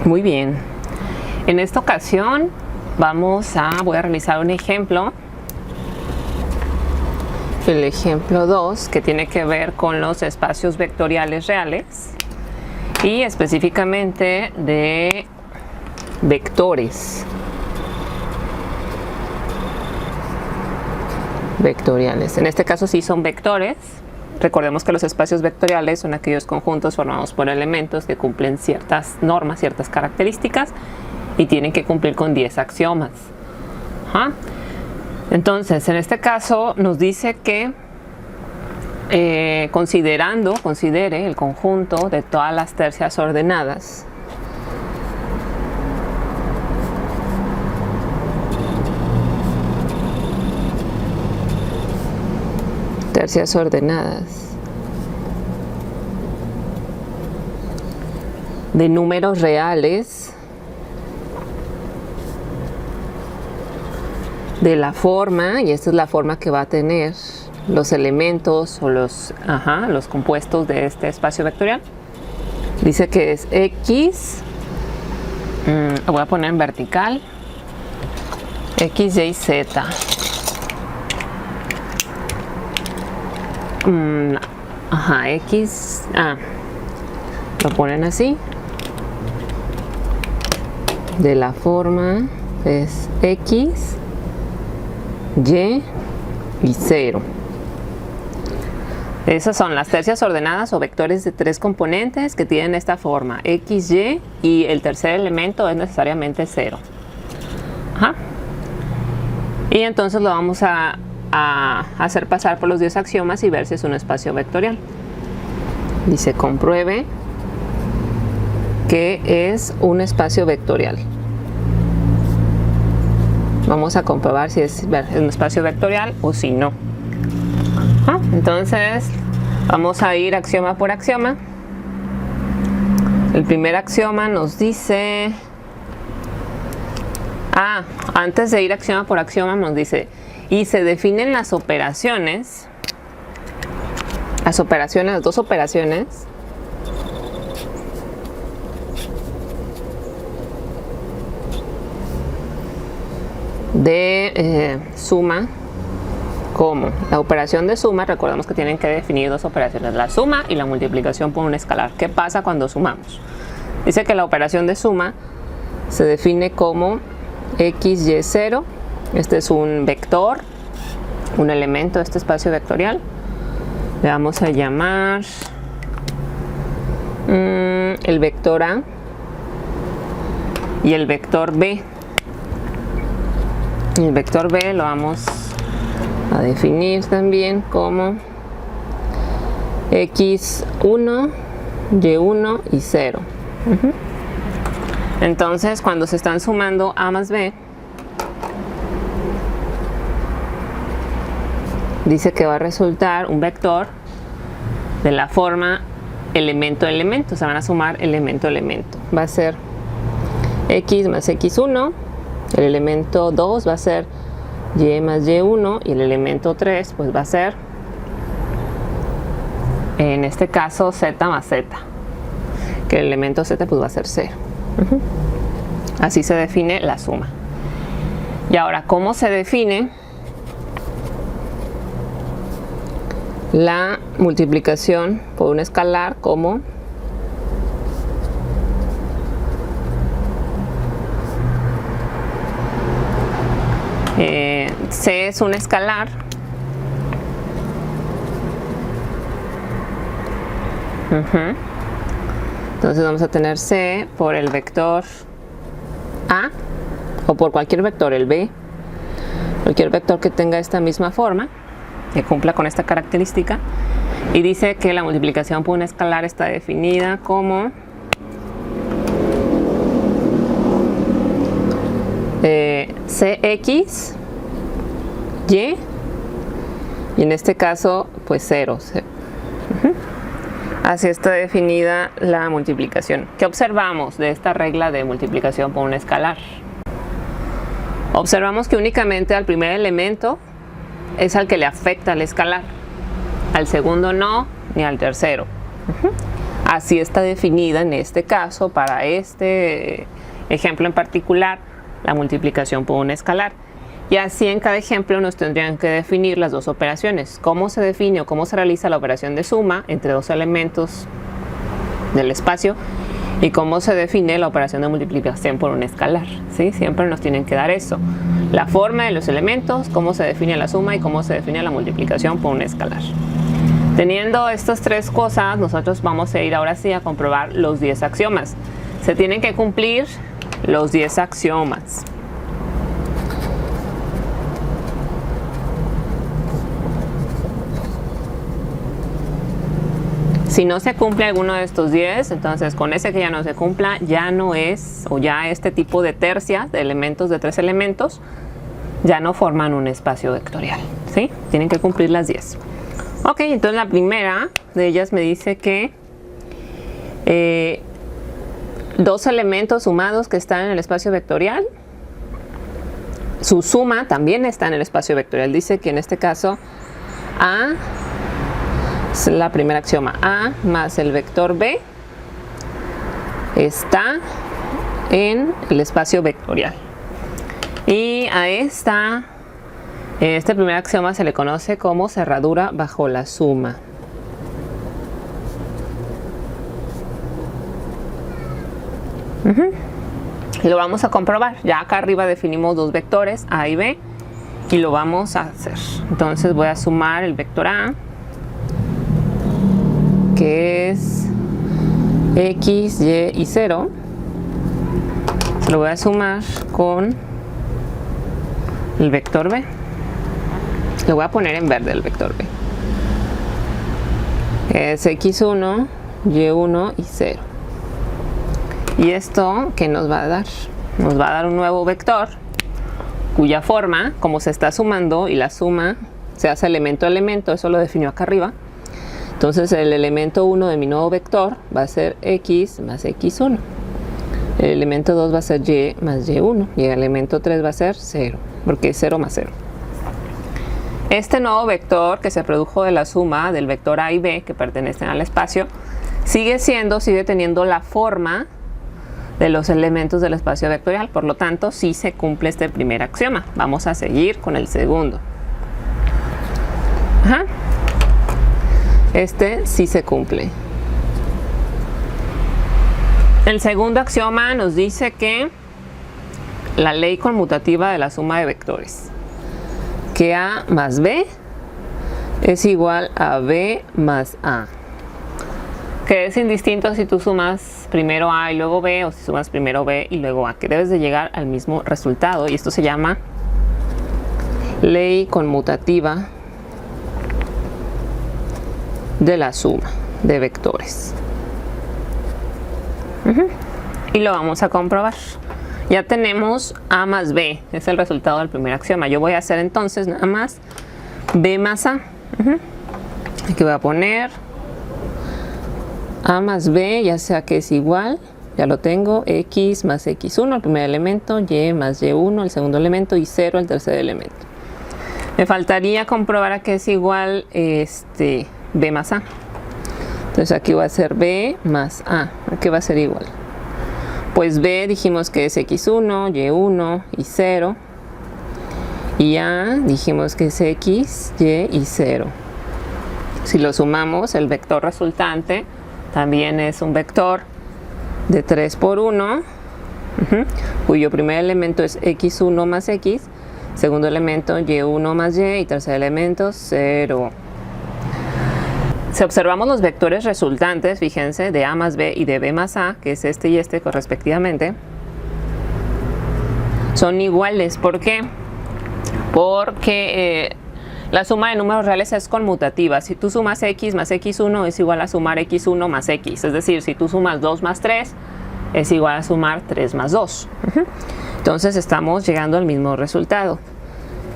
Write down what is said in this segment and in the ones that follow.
Muy bien. En esta ocasión voy a realizar un ejemplo. El ejemplo 2, que tiene que ver con los espacios vectoriales reales y específicamente de vectores vectoriales. En este caso sí son vectores. Recordemos que los espacios vectoriales son aquellos conjuntos formados por elementos que cumplen ciertas normas, ciertas características y tienen que cumplir con 10 axiomas. Entonces, en este caso nos dice que considere el conjunto de todas las tercias ordenadas de números reales de la forma, y esta es la forma que va a tener los elementos o los compuestos de este espacio vectorial. Dice que es X, lo voy a poner en vertical, X, Y, Z. X, lo ponen así, de la forma es X, Y y 0. Esas son las tercias ordenadas o vectores de 3 componentes que tienen esta forma, X, y el tercer elemento es necesariamente 0. Y entonces lo vamos a hacer pasar por los 10 axiomas y ver si es un espacio vectorial. Dice, compruebe que es un espacio vectorial. Vamos a comprobar si es un espacio vectorial o si no. Entonces, vamos a ir axioma por axioma. El primer axioma nos dice... antes de ir axioma por axioma nos dice, y se definen las dos operaciones, de suma, como la operación de suma. Recordemos que tienen que definir dos operaciones, la suma y la multiplicación por un escalar. ¿Qué pasa cuando sumamos? Dice que la operación de suma se define como X, Y, 0. Este es un vector, un elemento de este espacio vectorial. Le vamos a llamar el vector A y el vector B. El vector B lo vamos a definir también como X1, Y1 y 0. Entonces, cuando se están sumando A más B, dice que va a resultar un vector de la forma elemento-elemento. Se van a sumar elemento-elemento. Va a ser X más X1. El elemento 2 va a ser Y más Y1. Y el elemento 3 pues va a ser, en este caso, Z más Z. Que el elemento Z pues va a ser 0. Así se define la suma. Y ahora, ¿cómo se define la multiplicación por un escalar? Como C es un escalar, entonces vamos a tener C por el vector A o por cualquier vector, el B, cualquier vector que tenga esta misma forma, que cumpla con esta característica. Y dice que la multiplicación por un escalar está definida como Cx, Y, y en este caso pues 0. Así está definida la multiplicación. ¿Qué observamos de esta regla de multiplicación por un escalar? Observamos que únicamente al primer elemento es al que le afecta el escalar, al segundo no, ni al tercero. Así está definida en este caso, para este ejemplo en particular, la multiplicación por un escalar. Y así en cada ejemplo nos tendrían que definir las dos operaciones. Cómo se define o cómo se realiza la operación de suma entre dos elementos del espacio y cómo se define la operación de multiplicación por un escalar, ¿sí? Siempre nos tienen que dar eso. La forma de los elementos, cómo se define la suma y cómo se define la multiplicación por un escalar. Teniendo estas tres cosas, nosotros vamos a ir ahora sí a comprobar los 10 axiomas. Se tienen que cumplir los 10 axiomas. Si no se cumple alguno de estos 10, entonces con ese que ya no se cumpla, ya no es, o ya este tipo de tercias, de elementos de 3 elementos, ya no forman un espacio vectorial, ¿sí? Tienen que cumplir las 10. Ok, entonces la primera de ellas me dice que dos elementos sumados que están en el espacio vectorial, su suma también está en el espacio vectorial. Dice que en este caso A, es la primera axioma, A más el vector B está en el espacio vectorial. Y a este primer axioma se le conoce como cerradura bajo la suma. Y lo vamos a comprobar. Ya acá arriba definimos dos vectores, A y B, y lo vamos a hacer. Entonces voy a sumar el vector A, que es X, Y y 0. Lo voy a sumar con el vector B. Lo voy a poner en verde el vector B. Es X1, Y1 y 0. ¿Y esto qué nos va a dar? Nos va a dar un nuevo vector cuya forma, como se está sumando y la suma se hace elemento a elemento, eso lo definió acá arriba. Entonces el elemento 1 de mi nuevo vector va a ser X más X1. El elemento 2 va a ser Y más Y1. Y el elemento 3 va a ser 0, porque es 0 más 0. Este nuevo vector que se produjo de la suma del vector A y B que pertenecen al espacio, sigue teniendo la forma de los elementos del espacio vectorial. Por lo tanto, sí se cumple este primer axioma. Vamos a seguir con el segundo. Este sí se cumple. El segundo axioma nos dice que la ley conmutativa de la suma de vectores, que A más B es igual a B más A, que es indistinto si tú sumas primero A y luego B, o si sumas primero B y luego A, que debes de llegar al mismo resultado, y esto se llama ley conmutativa de la suma de vectores. Y lo vamos a comprobar. Ya tenemos A más B, es el resultado del primer axioma. Yo voy a hacer entonces nada más B más A. Aquí voy a poner A más B, ya sea que es igual, ya lo tengo, X más X1, el primer elemento, Y más Y1, el segundo elemento, y 0, el tercer elemento. Me faltaría comprobar a que es igual B más A. Entonces aquí va a ser B más A. ¿A qué va a ser igual? Pues B dijimos que es X1, Y1 y 0. Y A dijimos que es X, Y y 0. Si lo sumamos, el vector resultante también es un vector de 3 por 1, cuyo primer elemento es X1 más X, segundo elemento Y1 más Y y tercer elemento 0. Si observamos los vectores resultantes, fíjense, de A más B y de B más A, que es este y este correspectivamente, son iguales. ¿Por qué? Porque la suma de números reales es conmutativa. Si tú sumas X más X1 es igual a sumar X1 más X. Es decir, si tú sumas 2 más 3 es igual a sumar 3 más 2. Entonces estamos llegando al mismo resultado.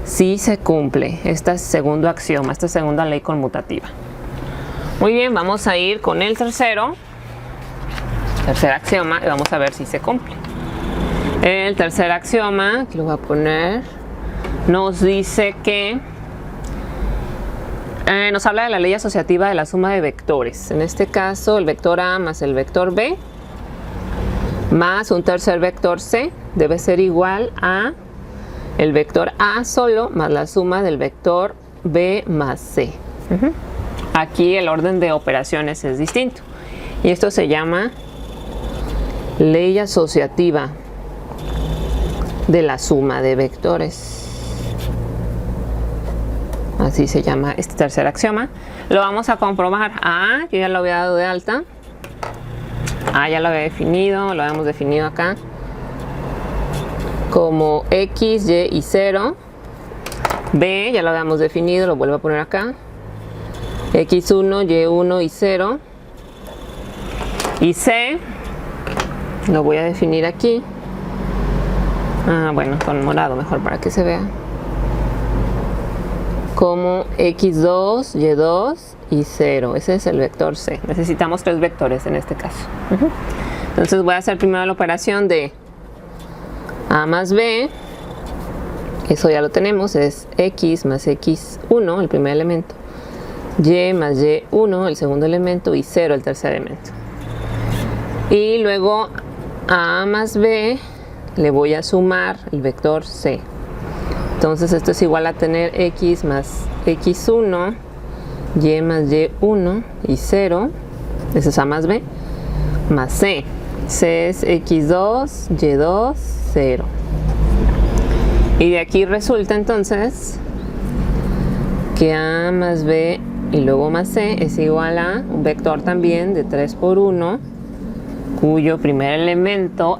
Sí se cumple este segundo axioma, esta segunda ley conmutativa. Muy bien, vamos a ir con el tercer axioma y vamos a ver si se cumple. El tercer axioma, que lo voy a poner, nos dice que Nos habla de la ley asociativa de la suma de vectores. En este caso, el vector A más el vector B más un tercer vector C debe ser igual a el vector A solo más la suma del vector B más C. Aquí el orden de operaciones es distinto. Y esto se llama ley asociativa de la suma de vectores. Así se llama este tercer axioma. Lo vamos a comprobar. A, yo ya lo había dado de alta. A ya lo había definido, lo habíamos definido acá como X, Y y 0. B ya lo habíamos definido, lo vuelvo a poner acá. X1, Y1 y 0. Y C lo voy a definir aquí. Bueno, con morado mejor para que se vea. Como X2, Y2 y 0. Ese es el vector C. Necesitamos 3 vectores en este caso. Entonces voy a hacer primero la operación de A más B. Eso ya lo tenemos. Es X más X1, el primer elemento. Y más Y1, el segundo elemento. Y 0, el tercer elemento. Y luego a A más B le voy a sumar el vector C. Entonces esto es igual a tener X más X1, Y más Y1 y 0, eso es A más B, más C. C es X2, Y2, 0. Y de aquí resulta entonces que A más B y luego más C es igual a un vector también de 3 por 1, cuyo primer elemento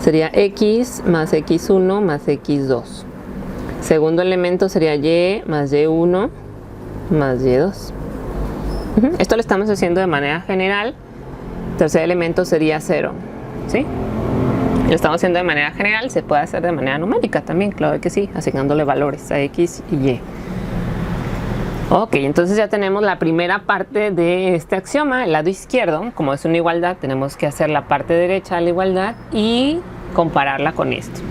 sería X más X1 más X2. Segundo elemento sería Y más Y1 más Y2. Esto lo estamos haciendo de manera general. Tercer elemento sería 0. ¿Sí? Lo estamos haciendo de manera general. Se puede hacer de manera numérica también, claro que sí, asignándole valores a X y Y. Ok, entonces ya tenemos la primera parte de este axioma, el lado izquierdo. Como es una igualdad, tenemos que hacer la parte derecha de la igualdad y compararla con esto.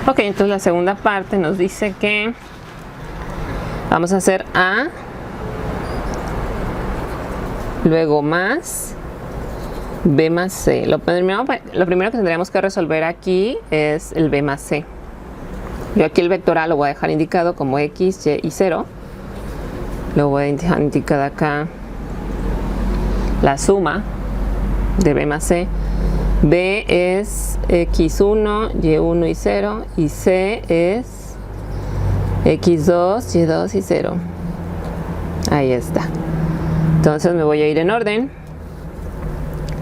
Ok, entonces la segunda parte nos dice que vamos a hacer A, luego más B más C. Lo primero que tendríamos que resolver aquí es el B más C. Yo aquí el vector A lo voy a dejar indicado como X, Y y 0. Lo voy a dejar indicado acá la suma de B más C. B es X1, Y1 y 0. Y C es X2, Y2 y 0. Ahí está. Entonces me voy a ir en orden.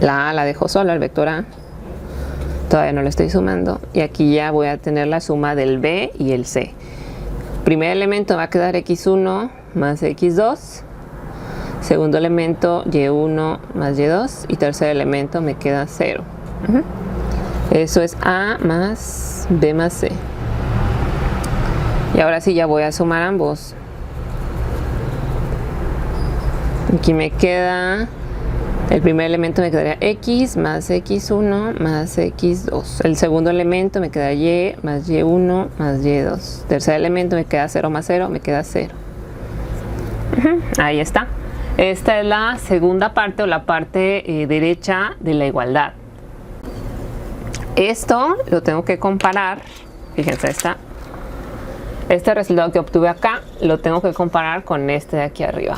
La A la dejo sola, el vector A. Todavía no lo estoy sumando. Y aquí ya voy a tener la suma del B y el C. Primer elemento va a quedar X1 más X2. Segundo elemento Y1 más Y2. Y tercer elemento me queda 0. Eso es A más B más C. Y ahora sí ya voy a sumar ambos. Aquí me queda... El primer elemento me quedaría X más X1 más X2. El segundo elemento me queda Y más Y1 más Y2. Tercer elemento me queda 0 más 0, me queda 0. Ahí está. Esta es la segunda parte o la parte derecha de la igualdad. Esto lo tengo que comparar. Fíjense, este resultado que obtuve acá lo tengo que comparar con este de aquí arriba.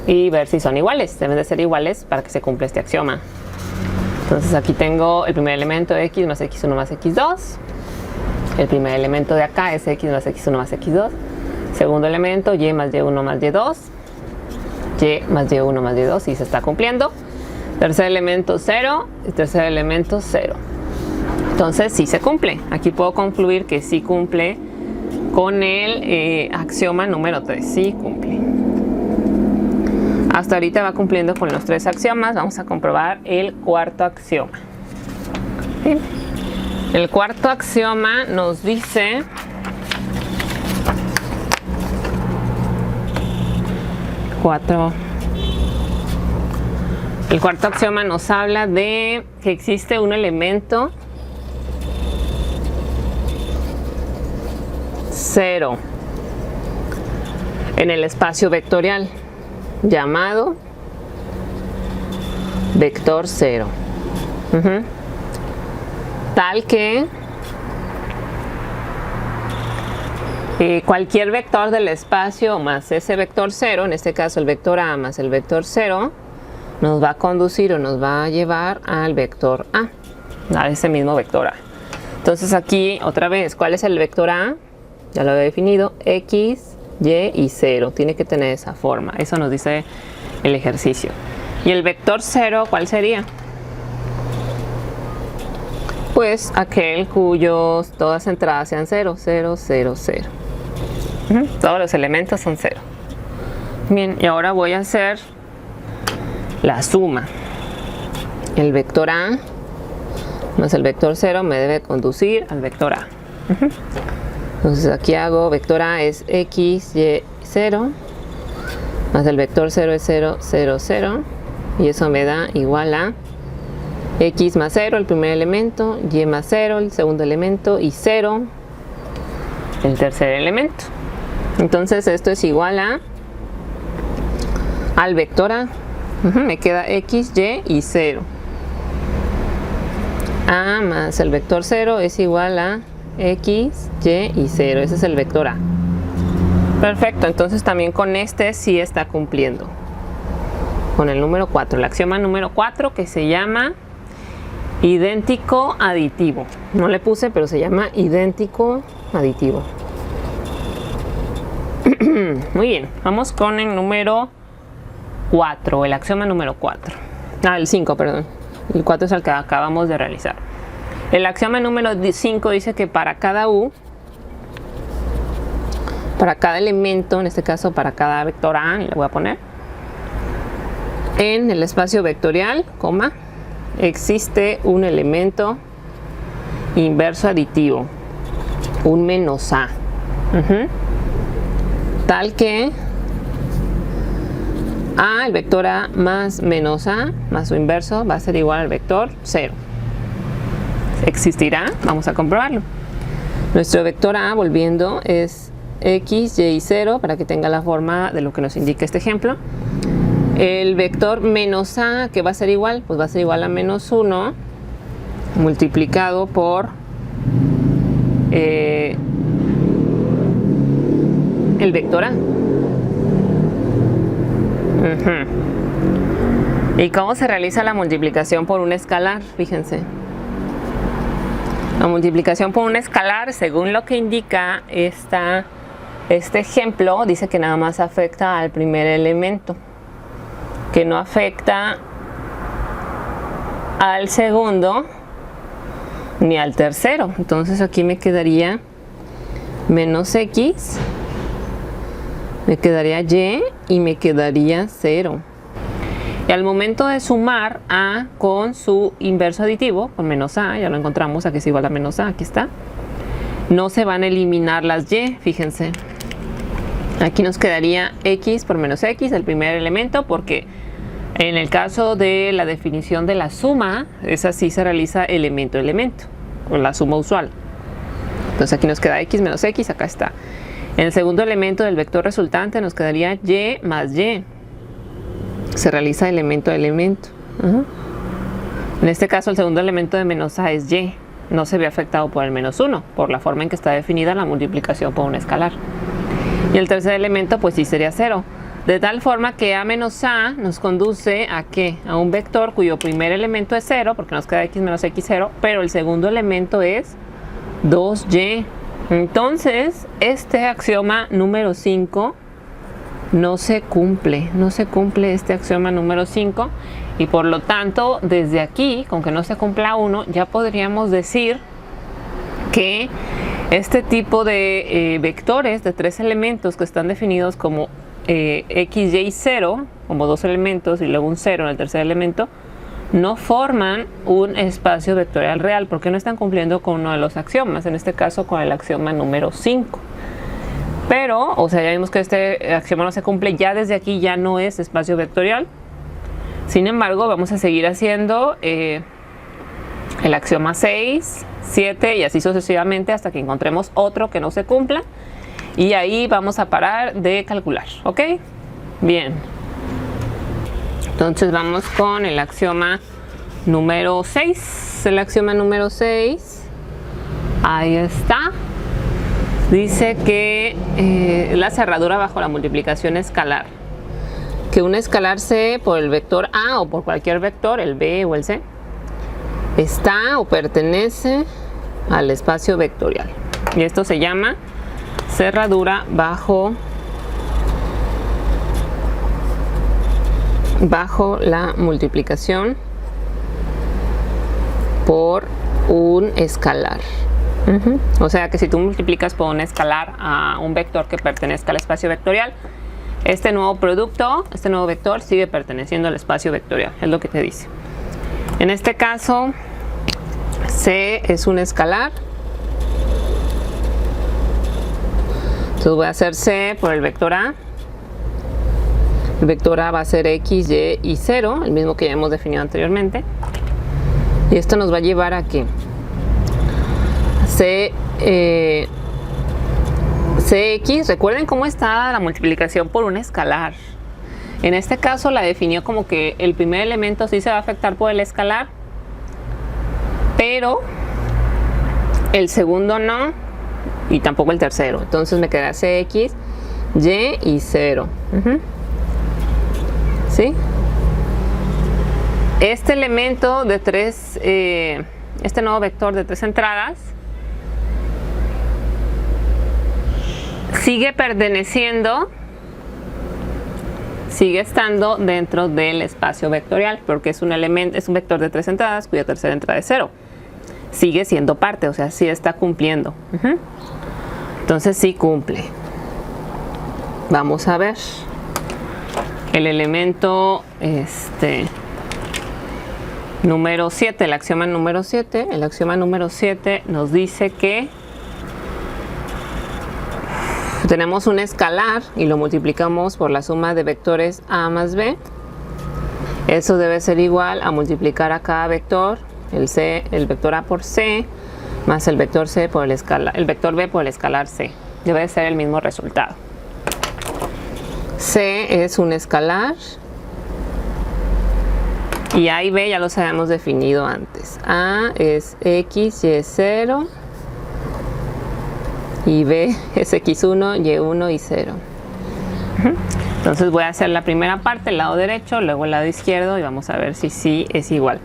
Y ver si son iguales, deben de ser iguales para que se cumpla este axioma. Entonces aquí tengo el primer elemento X más X1 más X2. El primer elemento de acá es X más X1 más X2. Segundo elemento Y más Y1 más Y2. Y más Y1 más Y2 y se está cumpliendo. Tercer elemento 0 y tercer elemento 0. Entonces sí se cumple. Aquí puedo concluir que sí cumple con el axioma número 3. Sí cumple. Hasta ahorita va cumpliendo con los 3 axiomas. Vamos a comprobar el cuarto axioma. ¿Sí? El cuarto axioma nos dice el cuarto axioma nos habla de que existe un elemento 0 en el espacio vectorial llamado vector 0. Tal que cualquier vector del espacio más ese vector 0, en este caso el vector A más el vector 0, nos va a conducir o nos va a llevar al vector a ese mismo vector A. Entonces aquí otra vez, ¿cuál es el vector A? Ya lo había definido, X, Y y 0. Tiene que tener esa forma. Eso nos dice el ejercicio. ¿Y el vector 0 cuál sería? Pues aquel cuyos todas entradas sean 0, 0, 0, 0. Todos los elementos son 0. Bien, y ahora voy a hacer la suma. El vector A más el vector 0 me debe conducir al vector A. Entonces aquí hago vector A es X, Y, 0, más el vector 0 es 0, 0, 0, y eso me da igual a X más 0, el primer elemento, Y más 0, el segundo elemento, y 0, el tercer elemento. Entonces esto es igual al vector A. Me queda X, Y y 0. A más el vector 0 es igual a X, Y y 0. Ese es el vector A. Perfecto, entonces también con este sí está cumpliendo. Con el número 4, el axioma número 4, que se llama idéntico aditivo. No le puse, pero se llama idéntico aditivo. Muy bien, vamos con el número 4, el axioma número 4. El 5, perdón. El 4 es el que acabamos de realizar. El axioma número 5 dice que para cada U, para cada elemento, en este caso para cada vector A, le voy a poner, en el espacio vectorial, coma, existe un elemento inverso aditivo, un menos A. Tal que A, el vector A más menos A, más su inverso, va a ser igual al vector 0. ¿Existirá? Vamos a comprobarlo. Nuestro vector A, volviendo, es X, Y y 0, para que tenga la forma de lo que nos indica este ejemplo. El vector menos A, ¿qué va a ser igual? Pues va a ser igual a menos 1 multiplicado por el vector A. ¿Y cómo se realiza la multiplicación por un escalar? Fíjense. La multiplicación por un escalar, según lo que indica este ejemplo, dice que nada más afecta al primer elemento, que no afecta al segundo ni al tercero. Entonces aquí me quedaría menos X, me quedaría Y y me quedaría 0. Y al momento de sumar A con su inverso aditivo, con menos A, ya lo encontramos, aquí es igual a menos A, aquí está, no se van a eliminar las Y, fíjense. Aquí nos quedaría X por menos X, el primer elemento, porque en el caso de la definición de la suma, esa sí se realiza elemento a elemento, con la suma usual. Entonces aquí nos queda X menos X, acá está. En el segundo elemento del vector resultante nos quedaría Y más Y. Se realiza elemento a elemento. En este caso el segundo elemento de menos A es Y. No se ve afectado por el menos 1, por la forma en que está definida la multiplicación por un escalar. Y el tercer elemento pues sí sería 0. De tal forma que A menos A nos conduce a ¿qué? A un vector cuyo primer elemento es 0, porque nos queda X menos X 0, pero el segundo elemento es 2Y. Entonces, este axioma número 5 no se cumple este axioma número 5, y por lo tanto, desde aquí, con que no se cumpla 1, ya podríamos decir que este tipo de vectores de 3 elementos que están definidos como X, Y y 0, como 2 elementos y luego un 0 en el tercer elemento, no forman un espacio vectorial real porque no están cumpliendo con uno de los axiomas, en este caso con el axioma número 5. Pero, o sea, ya vimos que este axioma no se cumple, ya desde aquí ya no es espacio vectorial. Sin embargo, vamos a seguir haciendo el axioma 6, 7 y así sucesivamente hasta que encontremos otro que no se cumpla. Y ahí vamos a parar de calcular, ¿ok? Bien. Entonces vamos con el axioma número 6. El axioma número 6. Ahí está. Dice que la cerradura bajo la multiplicación escalar. Que un escalar C por el vector A o por cualquier vector, el B o el C, está o pertenece al espacio vectorial. Y esto se llama cerradura bajo la multiplicación por un escalar. O sea que si tú multiplicas por un escalar a un vector que pertenezca al espacio vectorial, este nuevo producto, este nuevo vector sigue perteneciendo al espacio vectorial, es lo que te dice. En este caso, C es un escalar. Entonces voy a hacer C por el vector A. El vector A va a ser X, Y y 0, el mismo que ya hemos definido anteriormente. Y esto nos va a llevar a que Cx, recuerden cómo está la multiplicación por un escalar. En este caso la definió como que el primer elemento sí se va a afectar por el escalar, pero el segundo no, y tampoco el tercero. Entonces me quedará Cx, Y y 0. ¿Sí? Este elemento de 3, este nuevo vector de 3 entradas, sigue perteneciendo, sigue estando dentro del espacio vectorial, porque es un elemento, es un vector de 3 entradas cuya tercera entrada es 0. Sigue siendo parte, o sea, sí está cumpliendo. Entonces sí cumple. Vamos a ver. El elemento número 7, el axioma número 7. El axioma número 7 nos dice que tenemos un escalar y lo multiplicamos por la suma de vectores A más B. Eso debe ser igual a multiplicar a cada vector, el vector A por C, más el vector C por el escalar, el vector B por el escalar C. Debe ser el mismo resultado. C es un escalar y A y B ya los habíamos definido antes. A es X, Y es 0 y B es X1, Y1 y 0. Entonces voy a hacer la primera parte, el lado derecho, luego el lado izquierdo y vamos a ver si sí es igual,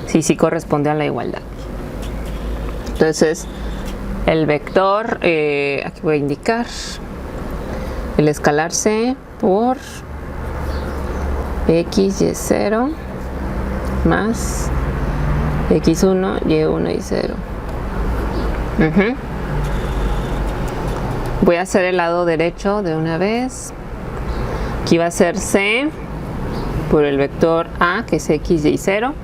si sí corresponde a la igualdad. Entonces el vector, aquí voy a indicar el escalar C por X, Y 0 más X1, Y1 y 0. Voy a hacer el lado derecho de una vez. Aquí va a ser C por el vector A, que es X, Y 0,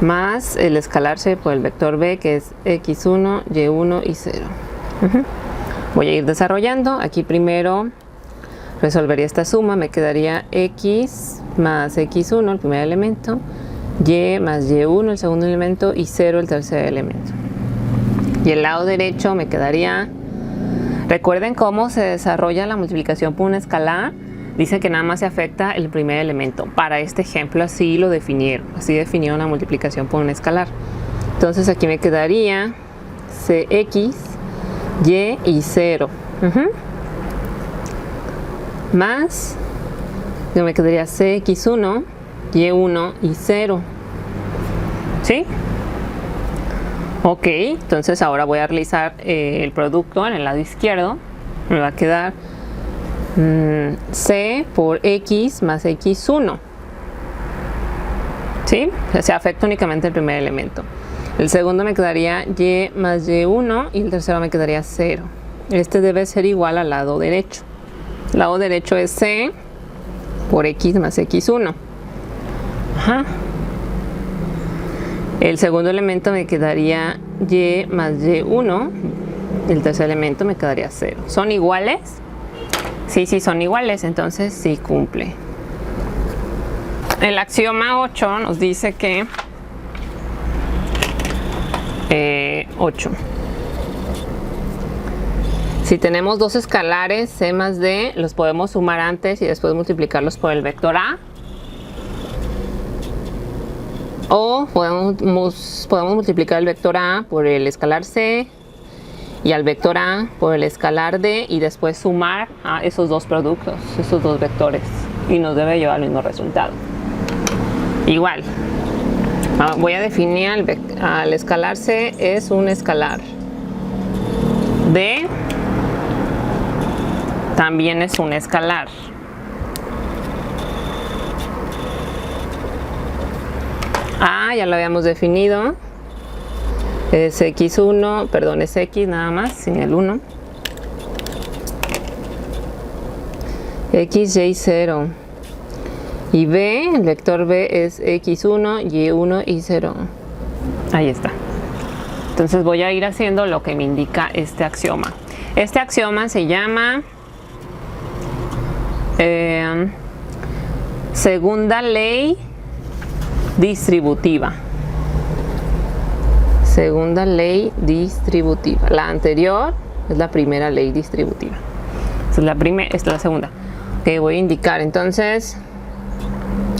más el escalar C por el vector B, que es X1, Y1 y 0. Voy a ir desarrollando. Aquí primero resolvería esta suma, me quedaría X más X1, el primer elemento, Y más Y1, el segundo elemento, y 0, el tercer elemento. Y el lado derecho me quedaría, recuerden cómo se desarrolla la multiplicación por un escalar. Dice que nada más se afecta el primer elemento. Para este ejemplo así lo definieron, así definieron la multiplicación por un escalar. Entonces aquí me quedaría Cx, Y y 0. Más, yo me quedaría Cx1, Y1 y 0. ¿Sí? Ok, entonces ahora voy a realizar el producto en el lado izquierdo. Me va a quedar C por X más X1. ¿Sí? O sea, se afecta únicamente el primer elemento. El segundo me quedaría Y más Y1 y el tercero me quedaría 0. Este debe ser igual al lado derecho. El lado derecho es C por X más X1. El segundo elemento me quedaría Y más Y1. El tercer elemento me quedaría 0. ¿Son iguales? Sí, son iguales, entonces sí cumple. El axioma 8 nos dice que 8. Si tenemos dos escalares C más D, los podemos sumar antes y después multiplicarlos por el vector A. O podemos multiplicar el vector A por el escalar C y al vector A por el escalar D y después sumar a esos dos productos, esos dos vectores, y nos debe llevar al mismo resultado. Igual, voy a definir al escalar C es un escalar. D también es un escalar. A ya lo habíamos definido. Es x1, perdón, es x nada más, sin el 1. X, y 0. Y B, el vector B es x1, y1 y 0. Ahí está. Entonces voy a ir haciendo lo que me indica este axioma. Este axioma se llama segunda ley distributiva. Segunda ley distributiva. La anterior es la primera ley distributiva. Esta es la segunda. Que voy a indicar. Entonces,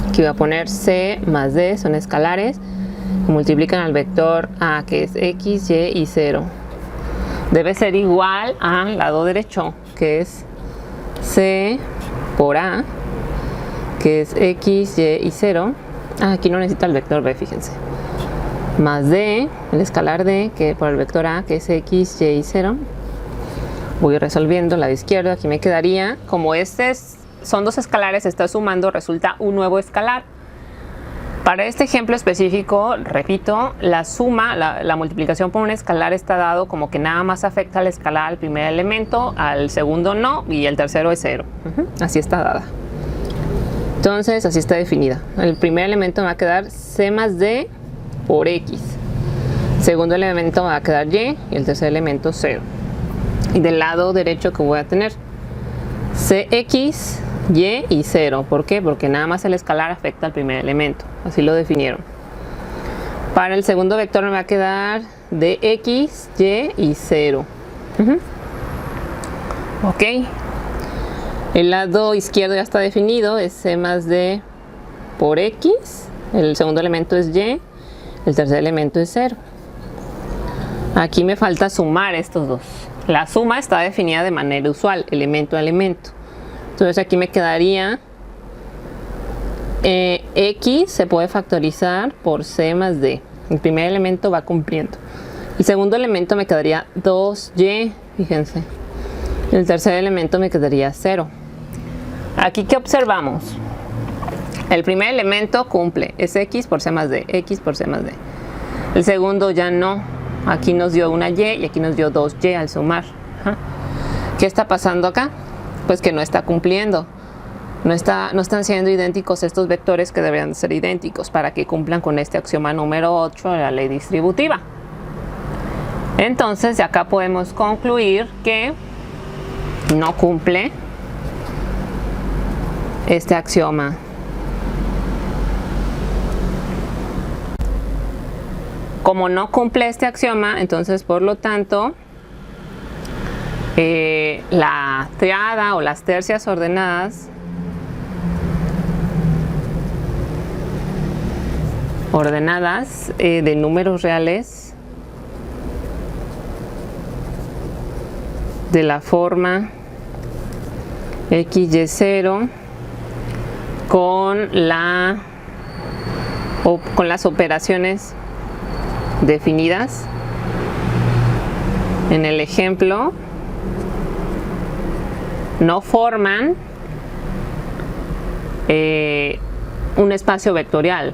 aquí voy a poner C más D, son escalares. Multiplican al vector A, que es X, Y y 0. Debe ser igual al lado derecho, que es C por A, que es X, Y y 0. Aquí no necesita el vector B, fíjense. Más D, el escalar D, que por el vector A, que es X, Y y 0. Voy resolviendo la de izquierda. Aquí me quedaría, como son dos escalares, se está sumando, resulta un nuevo escalar. Para este ejemplo específico, repito, la suma, la multiplicación por un escalar está dado como que nada más afecta al escalar al primer elemento, al segundo no, y el tercero es 0. Así está dada. Entonces, así está definida. El primer elemento me va a quedar C más D por X. El segundo elemento va a quedar Y y el tercer elemento 0. Y del lado derecho que voy a tener CX, Y y 0. ¿Por qué? Porque nada más el escalar afecta al primer elemento. Así lo definieron. Para el segundo vector me va a quedar DX, Y y 0. Ok. El lado izquierdo ya está definido. Es C más D por X. El segundo elemento es Y. El tercer elemento es 0. Aquí me falta sumar estos dos. La suma está definida de manera usual, elemento a elemento. Entonces aquí me quedaría X se puede factorizar por C más D. El primer elemento va cumpliendo. El segundo elemento me quedaría 2Y, fíjense. El tercer elemento me quedaría 0. Aquí, ¿qué observamos? El primer elemento cumple, es X por C más D, X por C más D. El segundo ya no. Aquí nos dio una Y y aquí nos dio 2Y al sumar. ¿Qué está pasando acá? Pues que no está cumpliendo. No están siendo idénticos estos vectores que deberían ser idénticos para que cumplan con este axioma número 8 de la ley distributiva. Entonces, de acá podemos concluir que no cumple este axioma. Como no cumple este axioma, entonces por lo tanto la triada o las tercias ordenadas de números reales de la forma XY0 con las operaciones definidas en el ejemplo no forman un espacio vectorial.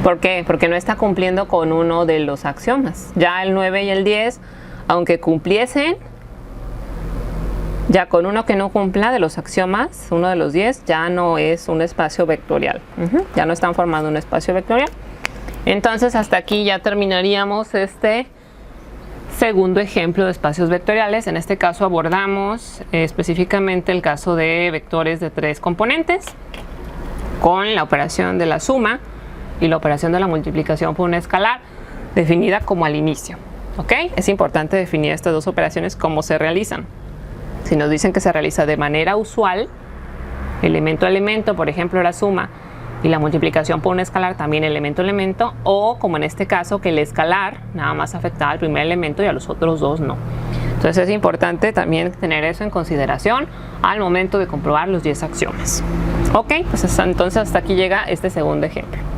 ¿Por qué? Porque no está cumpliendo con uno de los axiomas. Ya el 9 y el 10, aunque cumpliesen, ya con uno que no cumpla de los axiomas, uno de los 10, ya no es un espacio vectorial. Ya no están formando un espacio vectorial. Entonces, hasta aquí ya terminaríamos este segundo ejemplo de espacios vectoriales. En este caso abordamos específicamente el caso de vectores de 3 componentes con la operación de la suma y la operación de la multiplicación por un escalar definida como al inicio. ¿Ok? Es importante definir estas dos operaciones cómo se realizan. Si nos dicen que se realiza de manera usual, elemento a elemento, por ejemplo la suma, y la multiplicación por un escalar también elemento a elemento, o como en este caso que el escalar nada más afectaba al primer elemento y a los otros dos no. Entonces es importante también tener eso en consideración al momento de comprobar los 10 axiomas. Ok, pues entonces hasta aquí llega este segundo ejemplo.